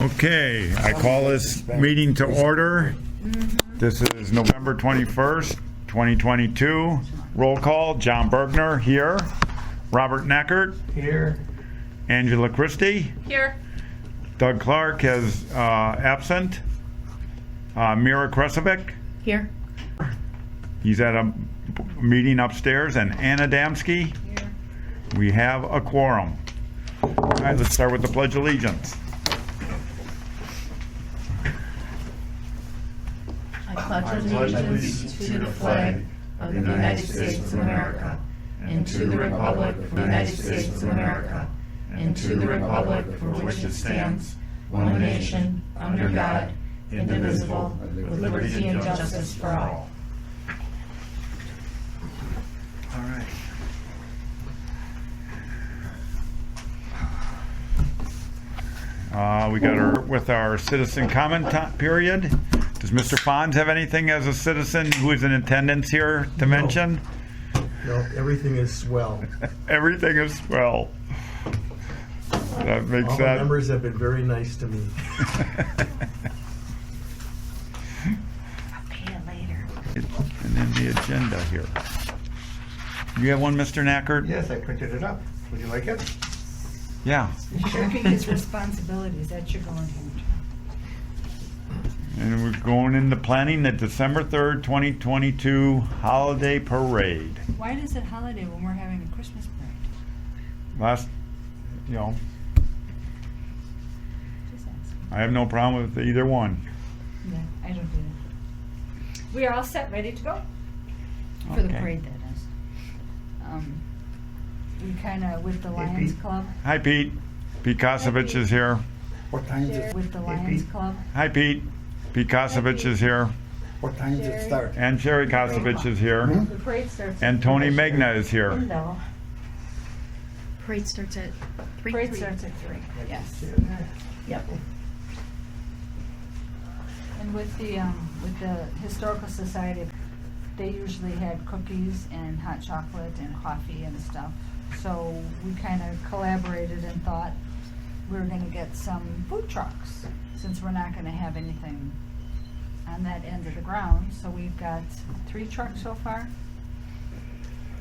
Okay, I call this meeting to order. This is November 21st, 2022. Roll call, John Bergner here. Robert Neckert. Here. Angela Christie. Here. Doug Clark is absent. Mira Kresovic. Here. He's at a meeting upstairs. And Anna Damsky. Here. We have a quorum. All right, let's start with the Pledge of Allegiance. I pledge allegiance to the flag of the United States of America and to the republic of the United States of America and to the republic for which it stands, one nation, under God, indivisible, with liberty and justice for all. All right. We got with our citizen comment period. Does Mr. Fonz have anything as a citizen who is in attendance here to mention? No, everything is swell. Everything is swell. That makes All the members have been very nice to me. I'll pay it later. And then the agenda here. You have one, Mr. Knackert? Yes, I printed it up. Would you like it? Yeah. Shirking his responsibilities, that you're going to. And we're going into planning the December 3rd, 2022 holiday parade. Why is it holiday when we're having a Christmas parade? Just asking. I have no problem with either one. Yeah, I don't do that. We are all set, ready to go? For the Okay. parade, that is. We kind of, with the Lions Pete. Club, Hi, Pete. Pete Kosovich is here. What time does it? with the Hey, Lions Pete. Club. Hi, Pete. Pete Kosovich is here. What time does it start? And Sherry Kosovich is here. The parade starts. And Tony Megna is here. No. Parade starts at 3. Parade starts at 3, yes. Yep. And with the Historical Society, they usually had cookies and hot chocolate and coffee and stuff. So we kind of collaborated and thought we were going to get some food trucks, since we're not going to have anything on that end of the ground. So we've got 3 trucks so far.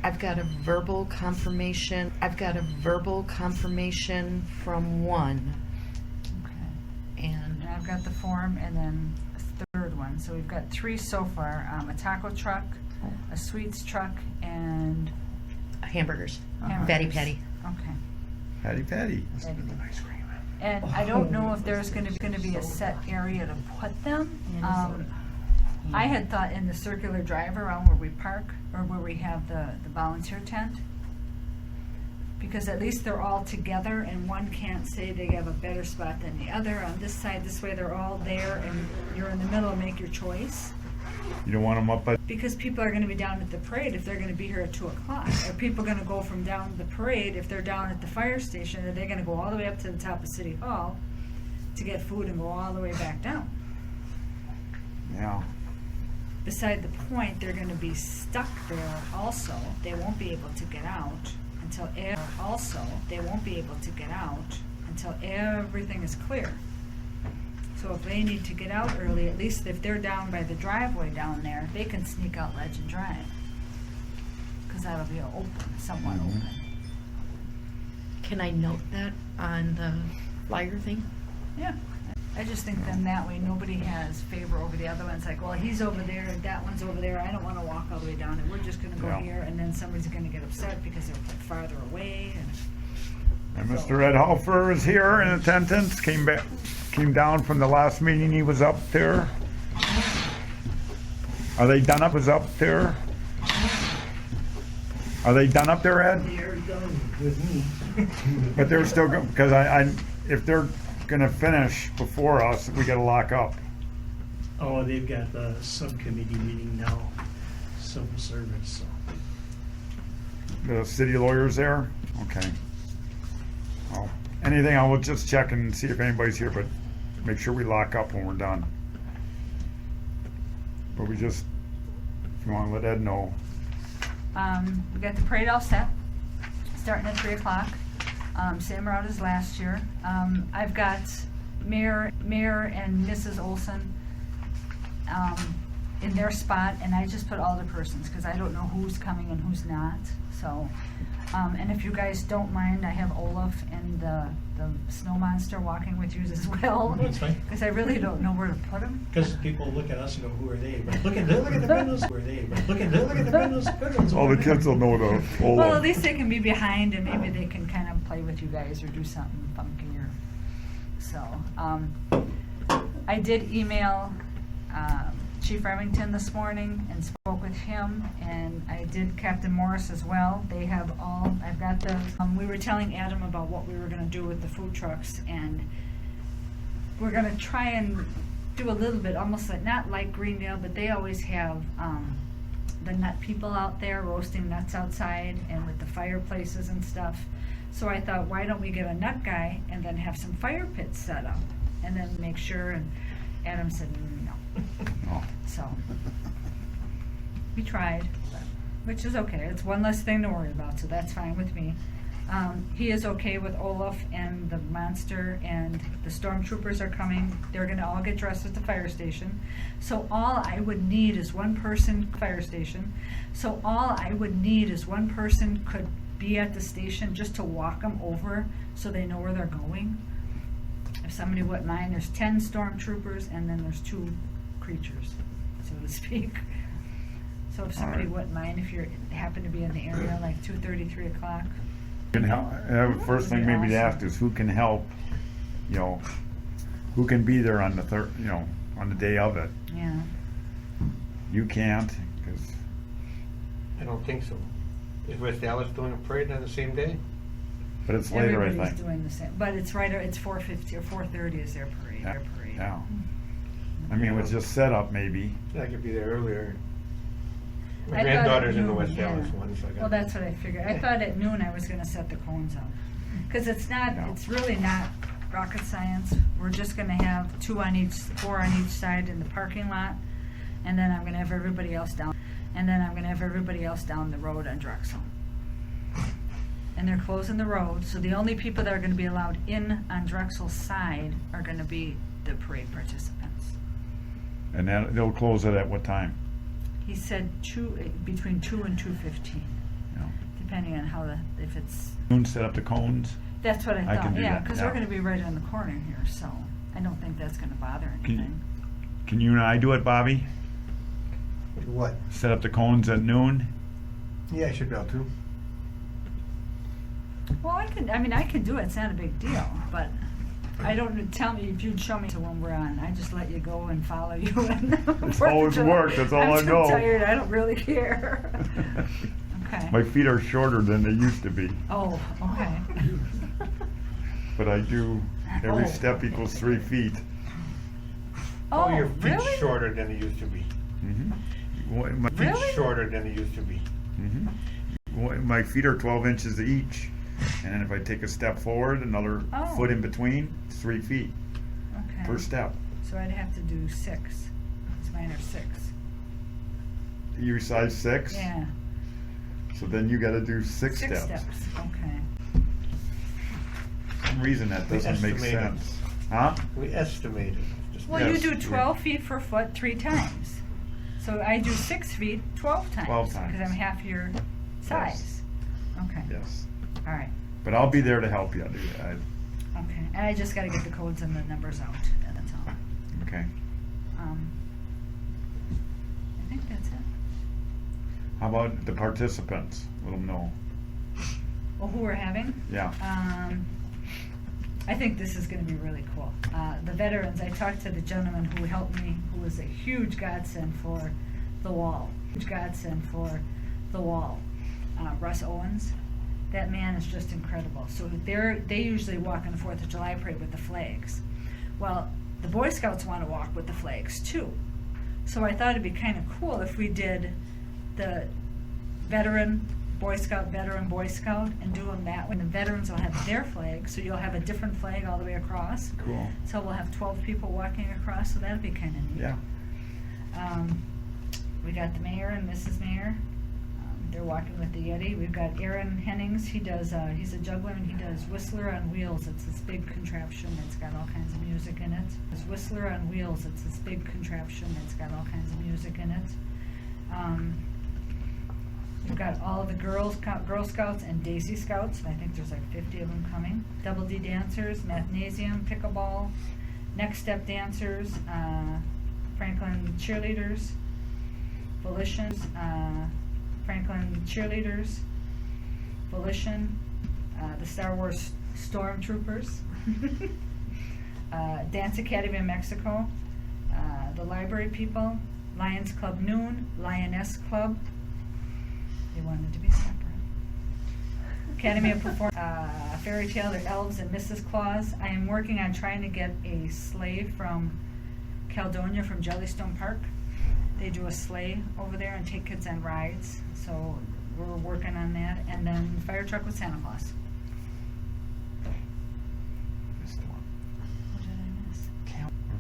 I've got a verbal confirmation. From one. Okay. And And I've got the form and then a 3rd one. So we've got 3 so far. A taco truck, a sweets truck, and hamburgers. hamburgers. Fatty patty. Okay. Patty Patty. Ice cream. And I don't know if there's going to be a set area to put them. I had thought in the circular drive around where we park, or where we have the volunteer tent, because at least they're all together and one can't say they have a better spot than the other. On this side, this way, they're all there and you're in the middle, make your choice. You don't want them up at... Because people are going to be down at the parade if they're going to be here at 2 o'clock. Are people going to go from down the parade if they're down at the fire station? Are they going to go all the way up to the top of City Hall to get food and go all the way back down? Yeah. Beside the point, they're going to be stuck there also. They won't be able to get out until everything is clear. So if they need to get out early, at least if they're down by the driveway down there, they can sneak out Legend Drive. Because that'll be somewhat open. Can I note that on the flyer thing? Yeah. I just think then that way nobody has favor over the other one. It's like, well, he's over there, that one's over there, I don't want to walk all the way down, and we're just going to go Yeah. here, and then somebody's going to get upset because they're farther away. And Mr. Ed Halfer is here in attendance. Came down from the last meeting. He was up there. Are they done up? Are they done up there, Ed? They're done with me. But they're still going, because if they're gonna finish before us, we gotta lock up. Oh, they've got the subcommittee meeting now, civil service, so. The city lawyer's there? Okay. Well, anything, I will just check and see if anybody's here, but make sure we lock up when we're done. But if you wanna let Ed know. We got the parade all set, starting at 3 o'clock. Same route as last year. I've got Mayor and Mrs. Olson in their spot, and I just put all the persons, because I don't know who's coming and who's not, so. And if you guys don't mind, I have Olaf and the snow monster walking with you as well. That's fine. Because I really don't know where to put them. Because people look at us and go, who are they? But look at the Brendas, who are they? But look at the Brendas. All the kids will know the old Well, at one. least they can be behind, and maybe they can kind of play with you guys or do something funky or, so. I did email Chief Remington this morning and spoke with him, and I did Captain Morris as well. They have all, I've got the, we were telling Adam about what we were gonna do with the food trucks, and we're gonna try and do a little bit, almost like, not like Greendale, but they always have, the nut people out there roasting nuts outside and with the fireplaces and stuff. So I thought, why don't we get a nut guy and then have some fire pits set up and then make sure, and Adam said, no. Oh. So, we tried, which is okay. It's one less thing to worry about, so that's fine with me. He is okay with Olaf and the monster, and the stormtroopers are coming. They're gonna all get dressed at the fire station. So all I would need is one person, fire station. So all I would need is one person could be at the station just to walk them over so they know where they're going. If somebody wouldn't mind, there's 10 stormtroopers and then there's 2 creatures, so to speak. So if somebody Alright. wouldn't mind, if you happen to be in the area like 2:30, 3 o'clock. Can help, first thing maybe to ask is who can help, who can be there on the on the day of it. Yeah. You can't, because I don't think so. Is West Dallas doing a parade on the same day? but it's later, I Everybody's think. doing the same, but it's right, it's 4:50 or 4:30 is their parade, Yeah, their parade. yeah. I mean, with just setup maybe. I could be there earlier. I My thought granddaughter's at in the noon, West Dallas yeah. one, so I got. Well, that's what I figured. I thought at noon I was gonna set the cones up. Cause it's not, No. it's really not rocket science. We're just gonna have 4 on each side in the parking lot. And then I'm gonna have everybody else down. And then I'm gonna have everybody else down the road on Drexel. And they're closing the road, so the only people that are gonna be allowed in on Drexel's side are gonna be the parade participants. And then they'll close it at what time? He said between 2 and 2:15, Yeah. depending on how if it's, Noon, set up the cones. that's what I I can thought, do yeah, that, because yeah. we're gonna be right on the corner here, so I don't think that's gonna bother Can you- anything. Can you and I do it, Bobby? What? Set up the cones at noon? Yeah, I should be able to. Well, I can do it, it's not a big deal, but I don't, tell me if you'd show me to when we're on, I just let you go and follow you. It's always worked, that's all I know. I'm so tired, I don't really care. Okay. My feet are shorter than they used to be, Oh, okay. but I do, every Oh. step equals 3 feet. Oh, Your feet's really? shorter than they used to be. Mm-hmm. My feet, Really? Shorter than they used to be. my feet are 12 inches each, and then if I take a step forward, another Oh. foot in between, it's 3 feet Okay. per step. So I'd have to do 6, because mine are 6. You size 6? Yeah. So then you gotta do 6 6 steps. steps, okay. For some reason that We doesn't make estimated. sense. Huh? We estimated. Well, Yes, you do we- 12 feet per foot 3 times. So I do 6 feet 12 times. 12 times. Because I'm half your size. Okay, Yes. all right, But I'll be there to help you. okay. And I just gotta get the codes and the numbers out, that's all. Okay. I think that's it. How about the participants? Let them know. Well, who we're having? Yeah. I think this is gonna be really cool. The veterans, I talked to the gentleman who helped me, who was a huge godsend for the wall. Huge godsend for the wall. Russ Owens. That man is just incredible. So they usually walk on the 4th of July parade with the flags. Well, the Boy Scouts wanna walk with the flags too. So I thought it'd be kinda cool if we did the veteran Boy Scout, and do them that way. And the veterans will have their flag, so you'll have a different flag all the way across. Cool. So we'll have 12 people walking across, so that'd be kinda neat. Yeah. We got the mayor and Mrs. Mayor. they're walking with the Yeti. We've got Aaron Hennings. He does. He's a juggler and he does Whistler on Wheels. It's this big contraption that's got all kinds of music in it. It's Whistler on Wheels. It's this big contraption that's got all kinds of music in it. We've got all of the Girl Scouts and Daisy Scouts. I think there's like 50 of them coming. Double D dancers, mathnasium, pickleball, next step dancers, Franklin cheerleaders, Volition, Franklin cheerleaders, Volition, the Star Wars Stormtroopers, Dance Academy of Mexico, the Library People, Lions Club Noon, Lioness Club. They wanted to be separate. Academy of Performance, Fairy Tale, the Elves, and Mrs. Claus. I am working on trying to get a sleigh from Caledonia from Jellystone Park. They do a sleigh over there and take kids on rides. So we're working on that. And then fire truck with Santa Claus. Missed one. What did I miss?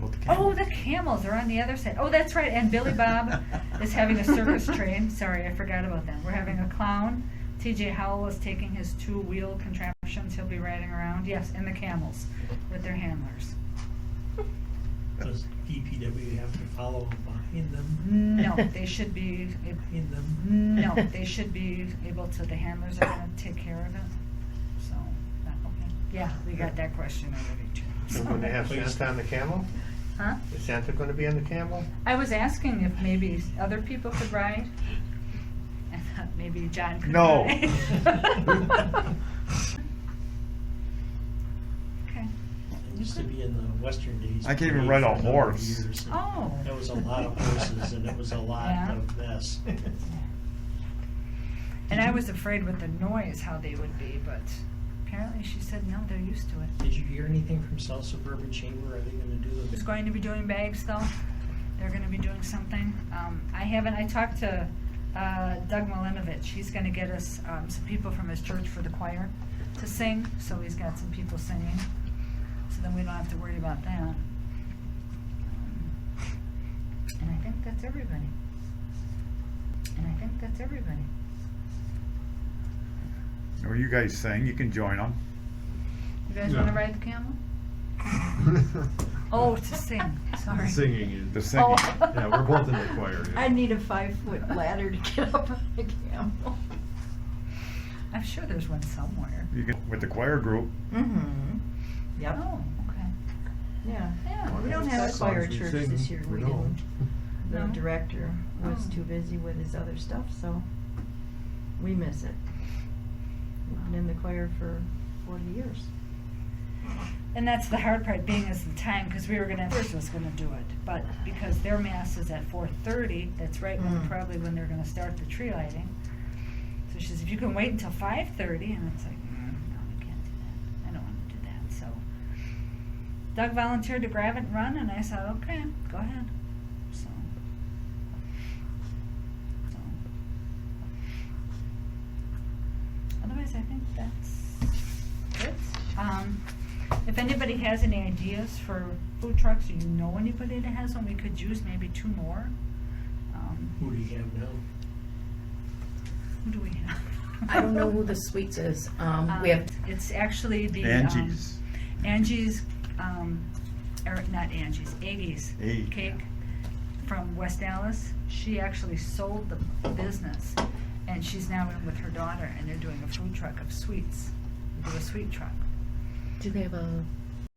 What about the Oh, camel? the camels are on the other side. Oh, that's right. And Billy Bob is having a circus train. Sorry, I forgot about that. We're having a clown. TJ Howell is taking his 2-wheel contraptions. He'll be riding around. Yes, and the camels with their handlers. Does DPW have to follow behind them? No, they should be. Behind them? No, they should be able to. The handlers are going to take care of it. So, okay. Yeah, we got that question already too. So when they have Santa on the camel? Huh? Is Santa gonna be on the camel? I was asking if maybe other people could ride. I thought maybe John could No. ride. Okay. It used to be in the Western days. I can't even parade ride a for number of horse. years, and Oh. There was a lot of horses and it was a lot Yeah. of mess. And I was afraid with the noise how they would be, but apparently she said no, they're used to it. Did you hear anything from South Suburban Chamber? Are they gonna do Who's the? going to be doing bags though? They're going to be doing something. I talked to Doug Milinovich. He's going to get us some people from his church for the choir to sing. So he's got some people singing. So then we don't have to worry about that. And I think that's everybody. Or you guys sing, you can join them. You guys want to ride the camel? Oh, to sing. Sorry. Singing The is, singing. yeah, we're both in the choir. yeah. I need a 5-foot ladder to get up on the camel. I'm sure there's one somewhere. You can, with the choir group. Mm-hmm. Yep. Oh, okay. Yeah. Yeah. We don't have a As long choir as we church sing, this year. we We don't. didn't. The No? director was Oh. too busy with his other stuff, so we miss it. We've been in the choir for 40 years. And that's the hard part, being is the time, because we were gonna, first was gonna do it, but because their mass is at 4:30, that's right when, probably when they're gonna start the tree lighting. So she says, if you can wait until 5:30, and it's like, no, I can't do that. I don't wanna do that, so. Doug volunteered to grab it and run, and I said, okay, go ahead, so. Otherwise, I think that's it. If anybody has any ideas for food trucks, or you know anybody that has one, we could use maybe 2 more. Who do you have now? Who do we have? I don't know who the sweets is. We have It's actually the. Angie's. Angie's, or not Angie's, Aggie's Aggie. Cake from West Dallas. She actually sold the business, and she's now in with her daughter, and they're doing a food truck of sweets. They do a sweet truck. Do they have a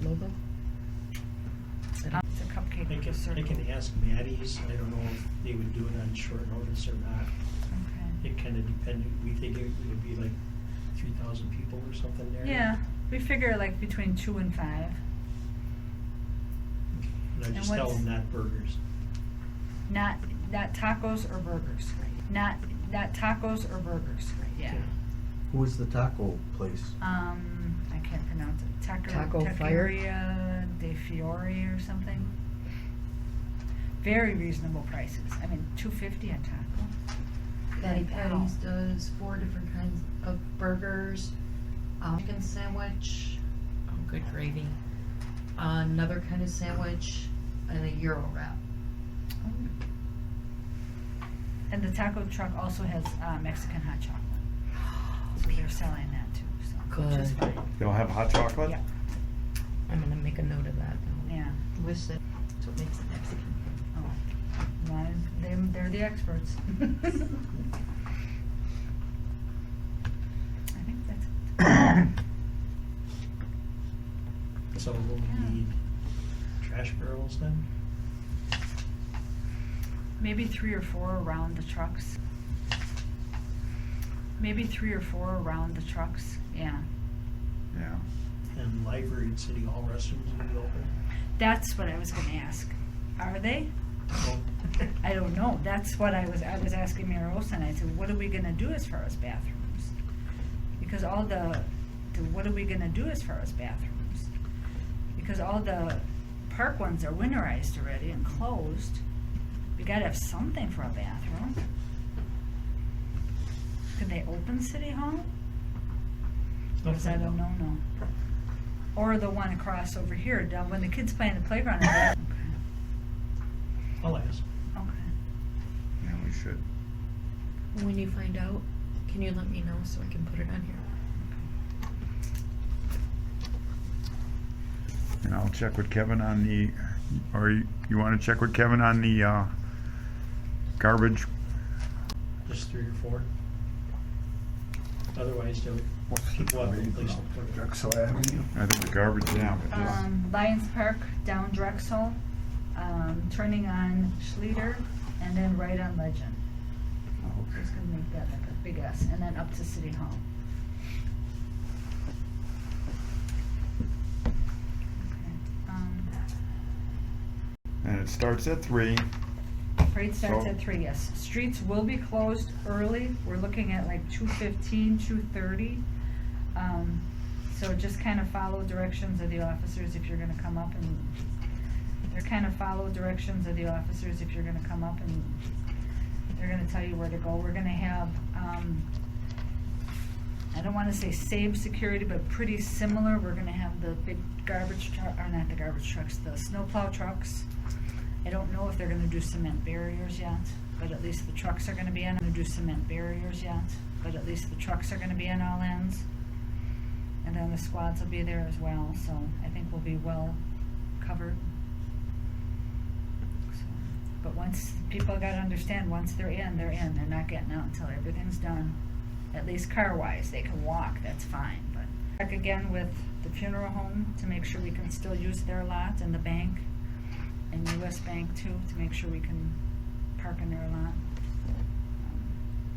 logo? It's a cupcake I with a can, circle. I can ask Maddie's. I don't know if they would do it on short notice or not. Okay. It kind of depended. We think it would be like 3,000 people or something there. Yeah, we figure like between 2 and 5. And I And just tell what's- them not burgers. Not tacos or burgers. Not tacos or burgers. Yeah. Who is the taco place? I can't pronounce it. Taco Fire? Taqueria de Fiore or something. Very reasonable prices. I mean, $2.50 a taco. Patty Wow. Patty's does 4 different kinds of burgers, chicken sandwich, oh good gravy, another kind of sandwich, and a Euro wrap. And the taco truck also has Mexican hot chocolate. So they're selling that too, so, which is Good. fine. They'll have hot chocolate? Yeah, I'm gonna make a note of that. yeah. With it, that's what makes it Mexican. Oh, well, they're the experts. I think that's it. So we'll need trash barrels then? Maybe 3 or 4 around the trucks. Maybe 3 or 4 around the trucks, yeah. Yeah. And library and city hall restrooms will be open? That's what I was gonna ask. Are they? Well, I don't know. That's what I was asking Mayor Olson. I said, what are we gonna do as far as bathrooms? Because all what are we gonna do as far as bathrooms? Because all the park ones are winterized already and closed. We gotta have something for a bathroom. Could they open City Hall? Because I don't know, no. Or the one across over here, down when the kids play in the playground. Okay. I'll ask. Okay. Yeah, we should. When you find out, can you let me know so I can put it on here? And I'll check with Kevin on the, or you want to check with Kevin on the garbage? Just 3 or 4? Otherwise, they'll keep walking place to put it. Drexel Avenue. I think the garbage, yeah, but just, Lions Park, down Drexel, turning on Schleter, and then right on Legend. Just gonna make that like a big S, and then up to City Hall. Okay, and it starts at 3. parade starts So- at 3, yes. Streets will be closed early. We're looking at like 2:15, 2:30. So just kind of follow directions of the officers if you're gonna come up and, they're kind of follow directions of the officers if you're gonna come up and they're gonna tell you where to go. We're gonna have, I don't wanna say same security, but pretty similar. We're gonna have the big garbage truck, or not the garbage trucks, the snowplow trucks. I don't know if they're gonna do cement barriers yet, but at least the trucks are gonna be in. Gonna do cement barriers yet, but at least the trucks are gonna be on all ends. And then the squads will be there as well, so I think we'll be well covered. So, but once, people gotta understand, once they're in, they're in. They're not getting out until everything's done. At least car-wise, they can walk, that's fine, but. Check again with the funeral home to make sure we can still use their lot, and the bank, and US Bank too, to make sure we can park in their lot.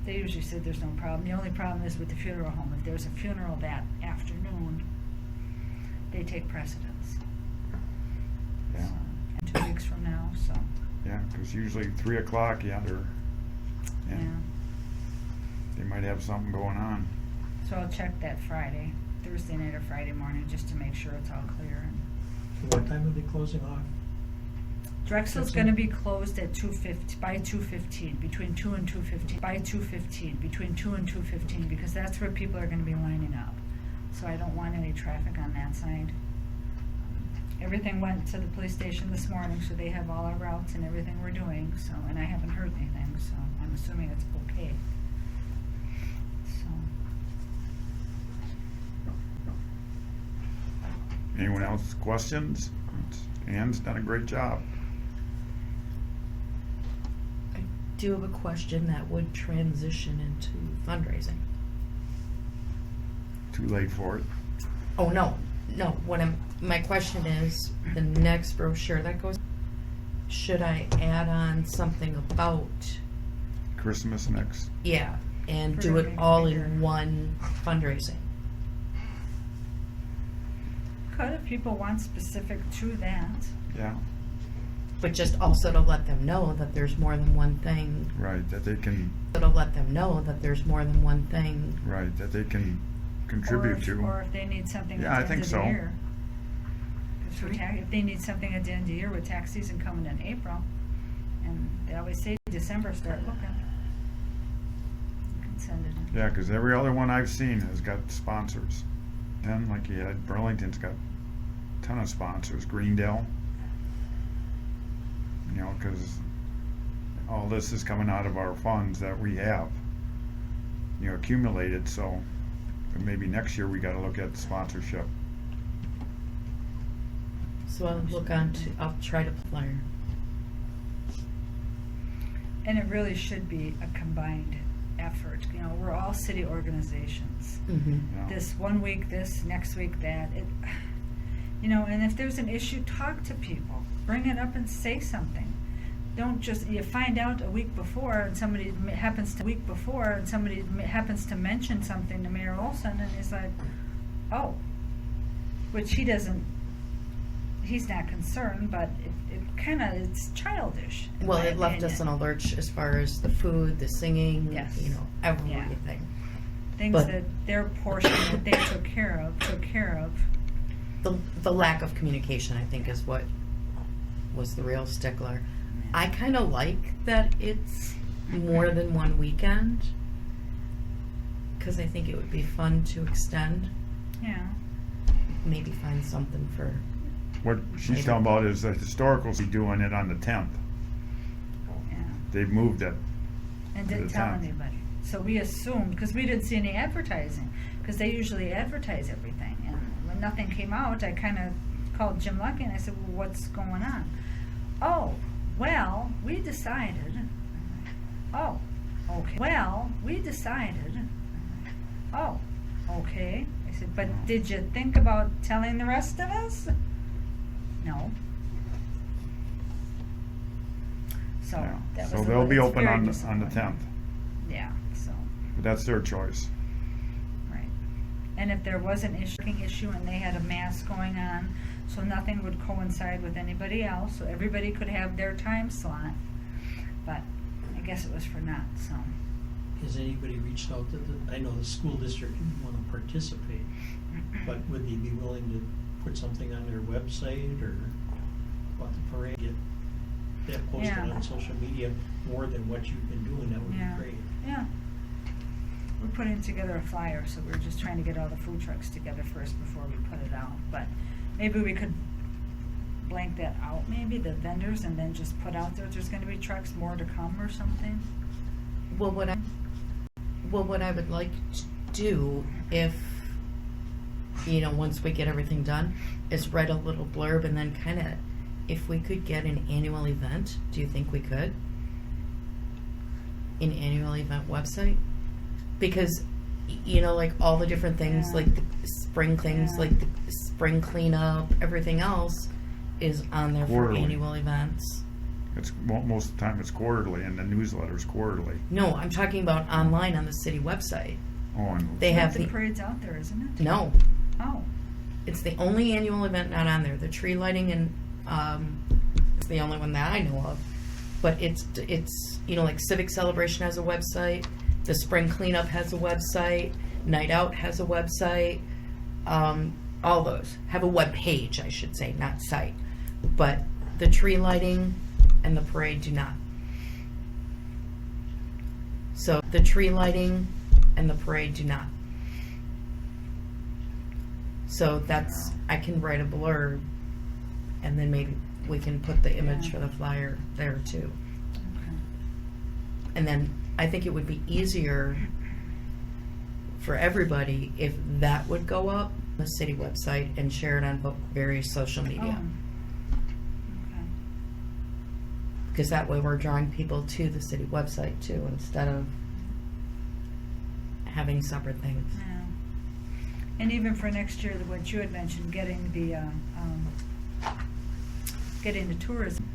They usually said there's no problem. The only problem is with the funeral home. If there's a funeral that afternoon, they take precedence. Yeah. So, and 2 weeks from now, so, Yeah, because usually 3 o'clock, yeah, they're, yeah. yeah, they might have something going on. So I'll check that Friday, Thursday night or Friday morning, just to make sure it's all clear. And What time are they closing off? Drexel's gonna be closed at 2:50, by 2:15, between 2 and 2:15, by 2:15, between 2 and 2:15, because that's where people are gonna be lining up. So I don't want any traffic on that side. Everything went to the police station this morning, so they have all our routes and everything we're doing, so, and I haven't heard anything, so I'm assuming it's okay. So, Anyone else questions? Ann's done a great job. I do have a question that would transition into fundraising. Too late for it. Oh, no, my question is, the next brochure that goes, should I add on something about, Christmas next. yeah, and For do it every all year. in one fundraising? could if people want specific to that. Yeah, But just also to let them know that there's more than one thing, right, that they can, to let them know that there's more than one thing. right, that they can contribute to. Or if they need something Yeah, I at the end think of the so. year. 'Cause for if they need something at the end of the year with tax season coming in April, and they always say December, start looking. You can send it in. Yeah, because every other one I've seen has got sponsors. And like you had, Burlington's got a ton of sponsors, Greendale. You know, because all this is coming out of our funds that we have, you know, accumulated, so maybe next year we gotta look at sponsorship. So I'll try to flyer. And it really should be a combined effort. You know, we're all city organizations. Mm-hmm. You know? This one week this, next week that. You know, and if there's an issue, talk to people. Bring it up and say something. Don't just, you find out a week before and somebody happens to mention something to Mayor Olson and he's like, oh, which he's not concerned, but it's childish. in Well, my it left us in opinion. a lurch as far as the food, the singing, Yes. you know, everything. Things but- that their portion that they took care of. The lack of communication, I think, is what was the real stickler. I kind of like that it's more than one weekend, because I think it would be fun to extend. Yeah. Maybe find something for. What she's talking about is the historical's doing it on the 10th. Yeah. They've moved it. And To didn't the tell 10th. anybody. So we assumed, because we didn't see any advertising, because they usually advertise everything. And when nothing came out, I kind of called Jim Lucky and I said, well, what's going on? Oh, well, we decided. Oh, okay. Well, we decided. Oh, okay. I said, but did you think about telling the rest of us? No. So Yeah. that So was they'll be it's open very on the disappointing. 10th. Yeah, so, But that's their choice. right. And if there was an issue and they had a mass going on, so nothing would coincide with anybody else, so everybody could have their time slot. But I guess it was for naught, so. Has anybody reached out to I know the school district didn't want to participate, but would they be willing to put something on their website or about the parade, get that posted Yeah. on social media more than what you've been doing? That would Yeah. be great. Yeah. We're putting together a flyer, so we're just trying to get all the food trucks together first before we put it out. But maybe we could blank that out, maybe, the vendors, and then just put out there's gonna be trucks more to come or something. Well, what I would like to do, if, you know, once we get everything done, is write a little blurb and then kind of, if we could get an annual event, do you think we could? An annual event website? Because, you know, like all the different things, Yeah. like the spring things, Yeah. like the spring cleanup, everything else is on there Quarterly. for annual events. It's most of the time it's quarterly, and the newsletter's quarterly. No, I'm talking about online on the city website. Oh, and They have The the, parade's out there, isn't it? no, Oh, it's the only annual event not on there. The tree lighting and it's the only one that I know of. But it's you know, like Civic Celebration has a website. The spring cleanup has a website. Night Out has a website. All those have a web page, I should say, not site. But the tree lighting and the parade do not. So the tree lighting and the parade do not. So that's, I can write a blurb and then maybe we can put the image for the flyer there too. okay. And then I think it would be easier for everybody if that would go up on the city website and share it on various social media. Oh. Okay. Because that way we're drawing people to the city website too, instead of having separate things. Yeah. And even for next year, what you had mentioned, getting the tourism.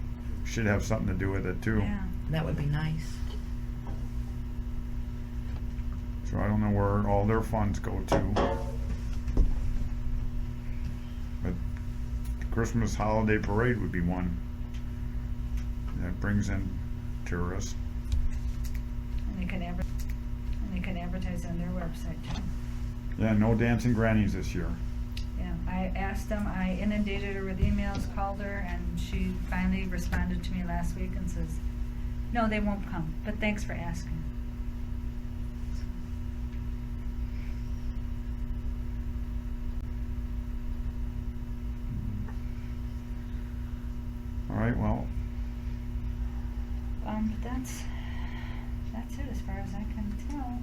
should have something to do with it too. Yeah. That would be nice. So I don't know where all their funds go to. But the Christmas holiday parade would be one that brings in tourists. And they can advertise on their website too. Yeah, no dancing grannies this year. Yeah, I asked them, I inundated her with emails, called her, and she finally responded to me last week and says, no, they won't come, but thanks for asking. All right, well, That's it as far as I can tell.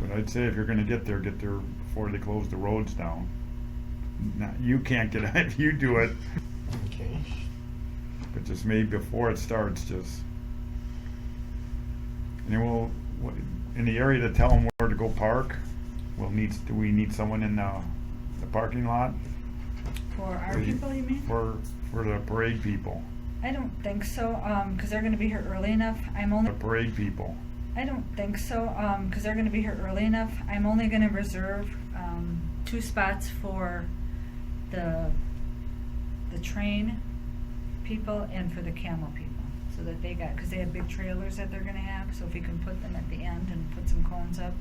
But I'd say if you're gonna get there before they close the roads down. Now, you can't get it if you do it, Okay. but just maybe before it starts, just. And then in the area to tell them where to go park, do we need someone in the parking lot? For our people, you mean? For the parade people, I don't think so, because they're gonna be here early enough. the parade people. I don't think so, because they're gonna be here early enough. I'm only gonna reserve 2 spots for the train people and for the camel people, so that because they have big trailers that they're gonna have, so if you can put them at the end and put some cones up.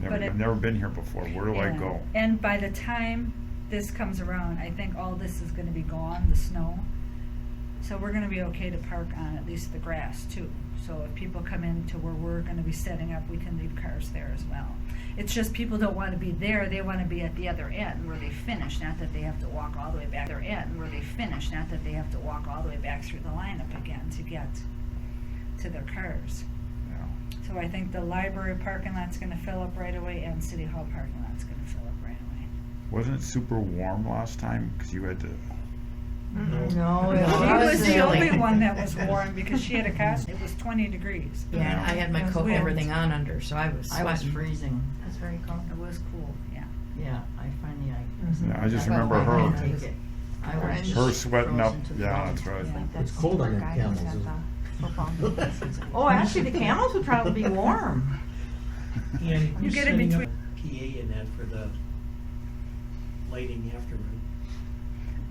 I've never been here before, where do I and- go? And by the time this comes around, I think all this is gonna be gone, the snow. So we're gonna be okay to park on at least the grass too. So if people come in to where we're gonna be setting up, we can leave cars there as well. It's just people don't wanna be there, they wanna be at the other end where they finish, not that they have to walk all the way back their end where they finish, not that they have to walk all the way back through the lineup again to get to their cars. Yeah. So I think the library parking lot's gonna fill up right away and City Hall parking lot's gonna fill up right away. Wasn't it super warm last time? Because you had to. No, She it was the really- only one that was warm because she had a costume. It was 20 degrees. Yeah, I had my It was coat and weird. everything on under, so I was I was sweating. freezing. That's very cold. It was cool, yeah. Yeah, I finally, Yeah, I just But remember I her. couldn't take it. I was Her just sweating up. frozen to the Yeah, bone. that's right. Yeah. It's cold on them camels, isn't Oh, actually, the camels would probably be warm. And You who's get in setting up between- PA in that for the lighting afterward?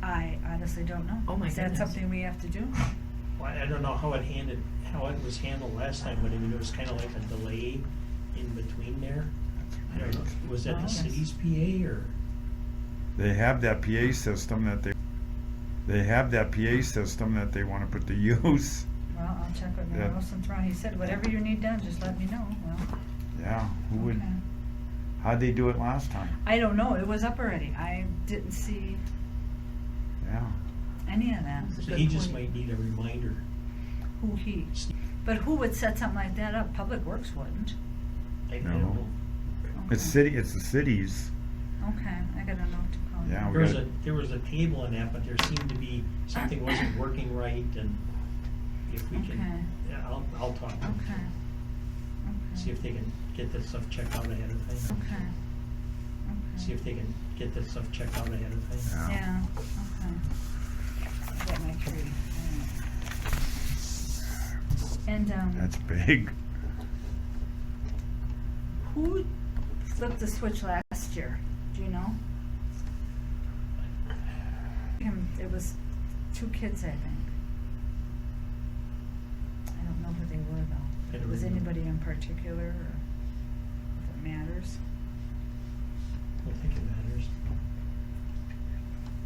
I honestly don't know. Oh my Is that goodness. something we have to do? Well, I don't know how it was handled last time, but I mean, it was kinda like a delay in between there. I don't know, was that Oh, the yes. city's PA or? They have that PA system that they want to put to use. Well, I'll check with Mayor Yeah. Wilson tomorrow. He said, whatever you need done, just let me know. Well, Yeah, who would, okay. how'd they do it last time? I don't know. It was up already. I didn't see Yeah. any of that. So he just might need a reminder. Who he? But who would set something like that up? Public Works wouldn't. I No. don't know. It's the cities. Okay, I gotta know to call. Yeah, we There was a table in that, but there seemed to be, something wasn't working right, and if we Okay. can, yeah, I'll talk to them. Okay. See if they can get that stuff checked out ahead of time. Okay. See if they can get that stuff checked out ahead of time. Yeah. Yeah, okay. I got my tree. And, That's big. who flipped the switch last year? Do you know? It was 2 kids, I think. I don't know who they were I though. don't Was remember. anybody in particular, or if it matters? I don't think it matters.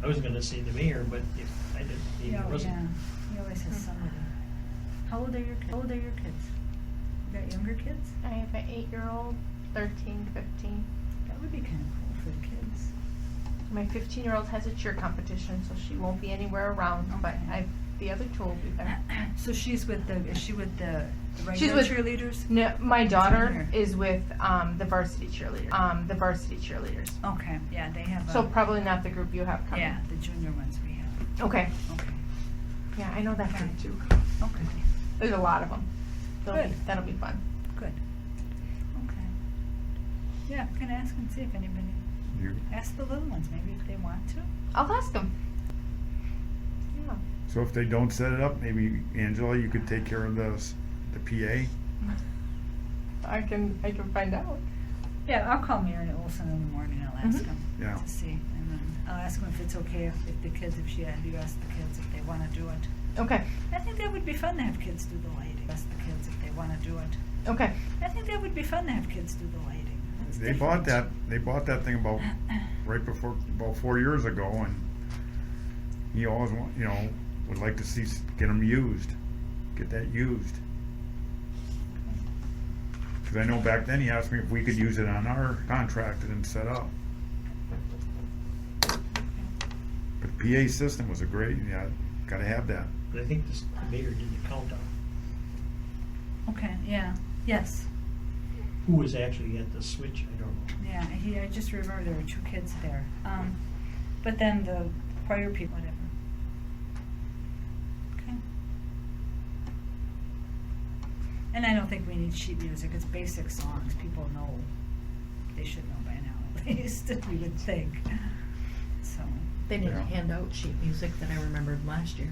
I was gonna say the mayor, but if I didn't, maybe Yeah, it wasn't. yeah. He always has somebody. How old are your kids? You got younger kids? I have an 8-year-old, 13, 15. That would be kind of cool for the kids. My 15-year-old has a cheer competition, so she won't be anywhere around, but the other 2 will be there. So is she with the She's regular with- cheerleaders? No, my daughter Junior. is with the varsity cheerleaders. Okay, yeah, they have. So probably not the group you have coming. Yeah, the junior ones we have. Okay. Okay, Yeah, I know that group too. okay, There's a lot of them. Good. That'll be fun. good. Okay. Yeah, can ask and see if anybody, ask the little ones, maybe if they want to. I'll ask them. Yeah. So if they don't set it up, maybe Angela, you could take care of the PA. I can find out. Yeah, I'll call Mayor Olson in the morning, I'll ask Mhm. him Yeah. to see, and then I'll ask him if it's okay if the kids, you ask the kids if they wanna do it. Okay. I think that would be fun to have kids do the lighting, ask the kids if they wanna do it. Okay. I think that would be fun to have kids do the lighting. It's They bought different. that thing about 4 years ago, and he always would like to get them used, get that used. Because I know back then he asked me if we could use it on our contract and set up. But the PA system was a great, Gotta have that. But I think the mayor did the countdown. Okay, yeah, yes, Who was actually at the switch, I don't know. yeah, I just remember there were 2 kids there. But then the choir people, whatever. Okay. And I don't think we need sheet music, it's basic songs, people know, they should know by now at least, we would think, so. They didn't Yeah. hand out sheet music that I remembered last year.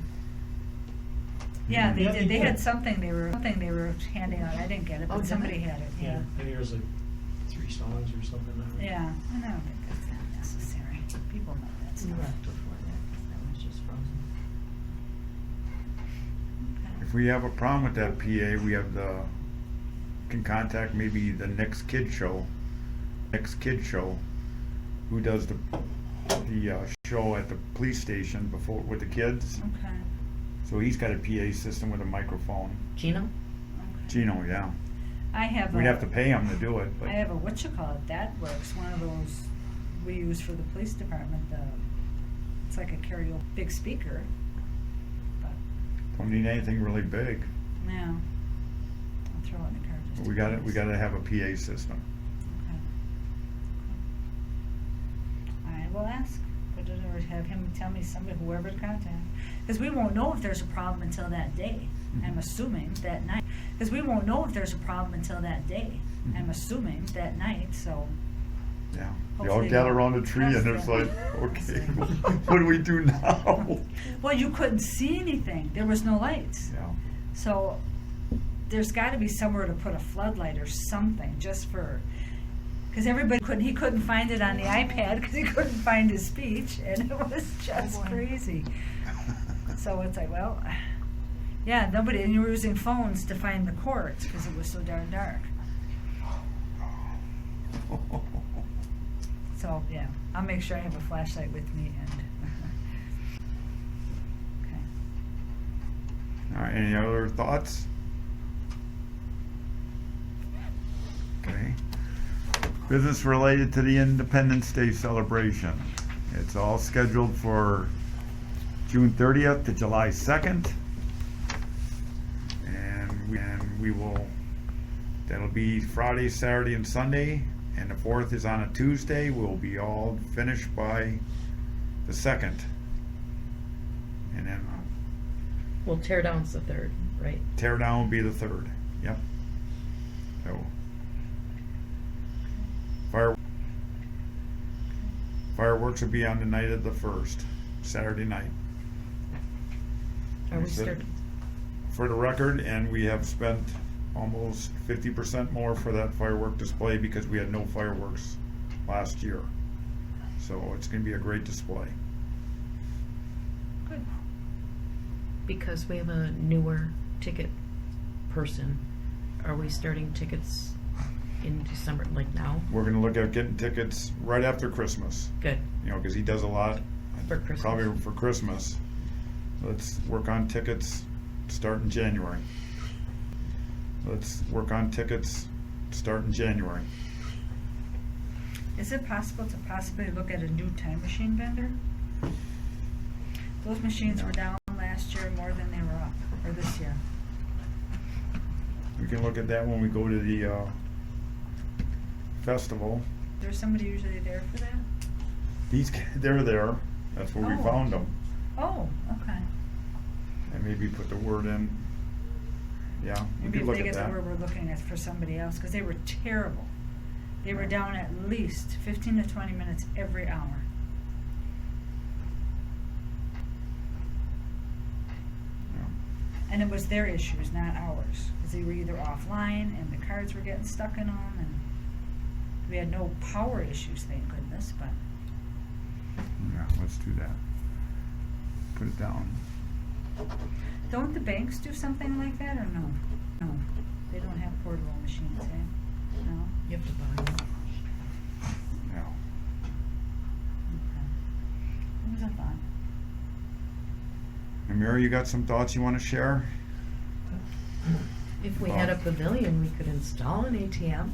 Yeah, they Yeah, did, they yeah. had something they were handing out, I didn't get it, Oh, but did somebody they? had it, yeah. I think there was like 3 songs or something on it. Yeah, and I don't think that's that necessary, people know that stuff. before that, 'cause that was just frozen. Okay. If we have a problem with that PA, we have can contact maybe the Next Kid Show, who does the show at the police station before with the kids. Okay, So he's got a PA system with a microphone. Gino? okay. Gino, yeah. I have We'd have to pay him to do it, but I have a whatchamacallit, that works, one of those we use for the police department, it's like a karaoke, big speaker, but, don't need anything really big. yeah. I'll throw it in the car just. We in got case. we got to have a PA system. Okay. I will ask, put it, or have him tell me somebody, whoever to contact, because we won't know if there's a problem until that day, I'm Mhm. assuming, that night. Because we won't know if there's a problem until that day, I'm Mhm. assuming, that night, so. Yeah. They all Hopefully gather they'll around the tree and trust it's them. like, okay, what do we do now? Well, you couldn't see anything, there was no lights. Yeah. So there's gotta be somewhere to put a floodlight or something, just for, because he couldn't find it on the iPad, because he couldn't find his speech, and it was just boy. crazy. So it's like, well, yeah, and you were using phones to find the courts, because it was so darn dark. So, yeah, I'll make sure I have a flashlight with me and, okay. All right, any other thoughts? Okay. Business related to the Independence Day celebration. It's all scheduled for June 30th to July 2nd. And we will, that'll be Friday, Saturday, and Sunday. And the 4th is on a Tuesday. We'll be all finished by the 2nd. And then Well, tear down's the 3rd, right? tear down will be the 3rd. Yep. So fireworks will be on the night of the 1st, Saturday night. Are we So, starting? for the record, and we have spent almost 50% more for that firework display because we had no fireworks last year. So it's gonna be a great display. Good. Because we have a newer ticket person, are we starting tickets in December, like now? We're gonna look at getting tickets right after Christmas, Good. you know, because he does a lot. For Christmas. Probably for Christmas. Let's work on tickets starting January. Let's work on tickets starting January. Is it possible to possibly look at a new time machine vendor? Those machines were down last year more than they were up, or this year. We can look at that when we go to the festival. There's somebody usually there for that? They're there. That's where we Oh. found them. Oh, okay. And maybe put the word in. Yeah, we Maybe could if look they at get the that. word we're looking at for somebody else, because they were terrible. They were down at least 15 to 20 minutes every hour. Yeah. And it was their issues, not ours, because they were either offline and the cards were getting stuck in them, and we had no power issues, thank goodness, but. Yeah, let's do that. Put it down. Don't the banks do something like that, or no? No, they don't have portable machines, eh? No? You have to buy them. Yeah. Okay. What was I thought? And Mary, you got some thoughts you want to share? If we had a pavilion, we could install an ATM.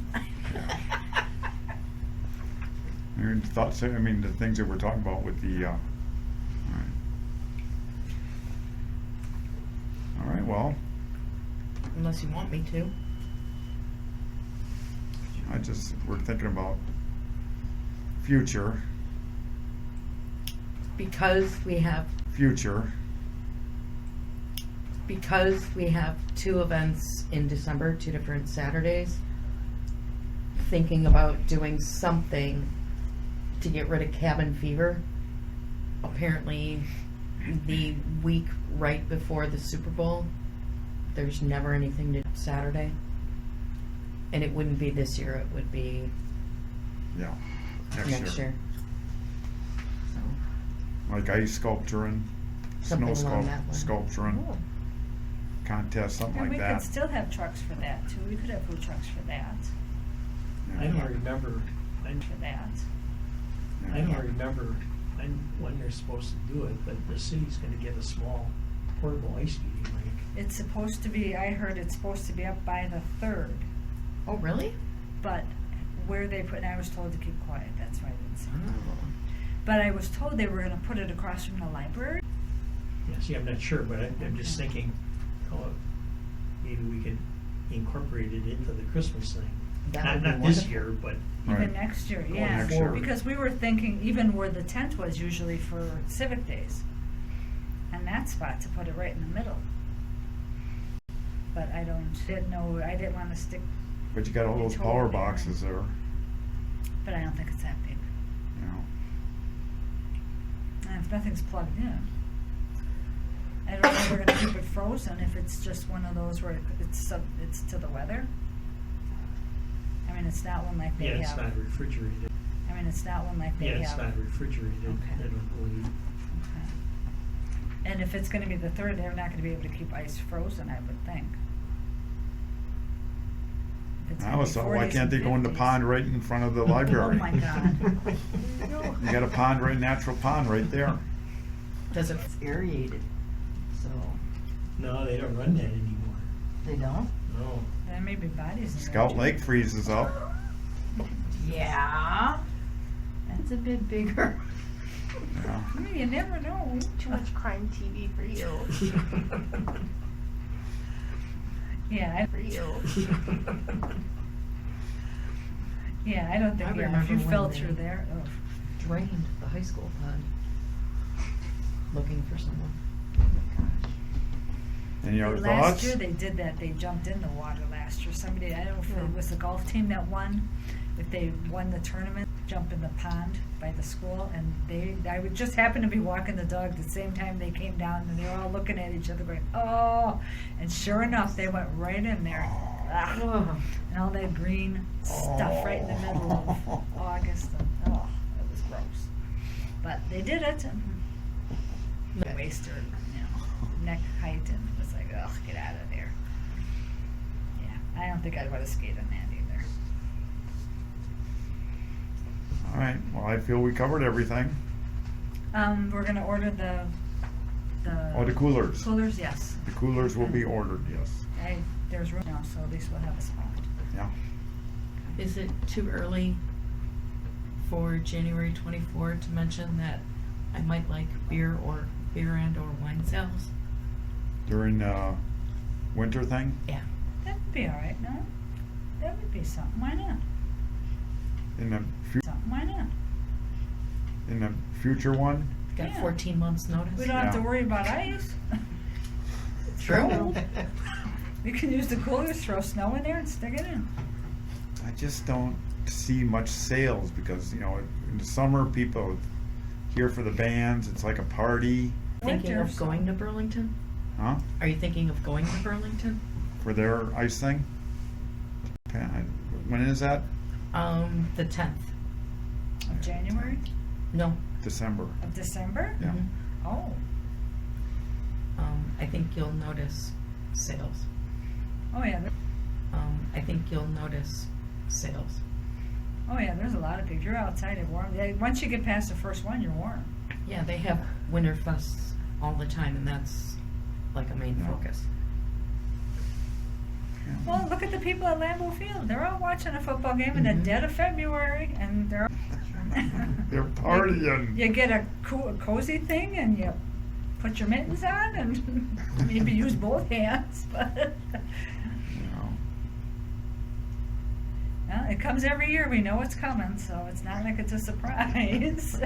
Your thoughts, I mean, the things that we're talking about with the, all right. Well, unless you want me to. we're thinking about future, Because we have two events in December, 2 different Saturdays, thinking about doing something to get rid of cabin fever. Apparently, the week right before the Super Bowl, there's never anything to do Saturday. And it wouldn't be this year, it would be yeah, next year. So, like ice sculpturing, Something snow along that line. sculpturing oh, contest, something And like we that. could still have trucks for that too. We could have food trucks for that. I don't remember, For that. Yeah. I don't remember when they're supposed to do it, but the city's gonna get a small portable ice skating rink. It's supposed to be, I heard it's supposed to be up by the 3rd, oh, really? but where they put, and I was told to keep quiet, that's why I didn't say it. Oh. But I was told they were gonna put it across from the library. Yeah, see, I'm not sure, but I'm just Okay. thinking, maybe we could incorporate it into the Christmas thing. That Not would be not this wonderful. year, but Right. Even next year, Going yeah. next year. Because we were thinking even where the tent was usually for Civic Days. And that spot to put it right in the middle. But I didn't know, I didn't wanna stick, But you got all They those told power me. boxes there, but I don't think it's that big. you know. And if nothing's plugged in. I don't know if we're gonna keep it frozen, if it's just one of those where it's to the weather. I mean, it's not one like they yeah, have. it's not refrigerated. I mean, it's not one like they Yeah, have. it's not refrigerated. Okay. I don't believe. Okay. And if it's gonna be the 3rd, they're not gonna be able to keep ice frozen, I would think. If it's I gonna always be thought, why 40s can't and they go in the 50s. pond right in front of the library? Oh my God. You got a pond, natural pond right there. Does it? It's aerated, so No, they don't run that anymore. they don't? No. There may be bodies in there. Scout too. Lake freezes up. Yeah. That's a bit bigger. Yeah. I mean, you never know. Too much crime TV for you. Yeah, For you. I don't think, I yeah, if remember you when fell they- through there, ugh. Drained the high school pond, looking for someone. Any other Last thoughts? year they did that, they jumped in the water last year, somebody, I don't know if it was the golf team that won, if they won the tournament, jump in the pond by the school, and I would just happen to be walking the dog the same time they came down, and they were all looking at each other going, oh, and sure enough, they went right in there. Ah, and all that green stuff right in the middle of August, and, oh, it was gross. But they did it, and the waist or, neck height, and it was like, ugh, get out of there. Yeah, I don't think I'd want to skate on that either. All right, well, I feel we covered everything. We're gonna order the Oh, the coolers. coolers, yes. The coolers will be ordered, yes. There's room now, so at least we'll have a spot. Yeah. Is it too early for January 24 to mention that I might like beer and or wine sales? During winter thing? Yeah. That would be all right, no? That would be something, why not? In the Why not? future one? Got Yeah. 14 months notice. We don't have to Yeah. worry about ice. True. We can use the coolers, throw snow in there and stick it in. I just don't see much sales because, in the summer, people here for the bands, it's like a party. Thinking Winter, of going to Burlington? Huh? Are you thinking of going to Burlington? For their ice thing? When is that? The 10th. Of January, No. December. of December? Yeah. Mhm. Oh, I think you'll notice sales. oh yeah, I think you'll notice sales. oh yeah, there's a lot of people, you're outside it warm, once you get past the first one, you're warm. Yeah, they have winter fests all the time, and that's like a main Yeah. focus. Well, look at the people at Lambeau Field, they're all watching a football game in the Mhm. dead of February, and they're They're partying. You get a cozy thing, and you put your mittens on and maybe use both hands, but. You know. Well, it comes every year, we know it's coming, so it's not like it's a surprise.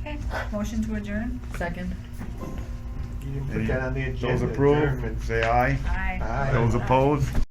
Okay, motion to adjourn? Second. You didn't put Any- that on the agenda. Those approved, adjournment. say aye. Aye. Aye. Those opposed?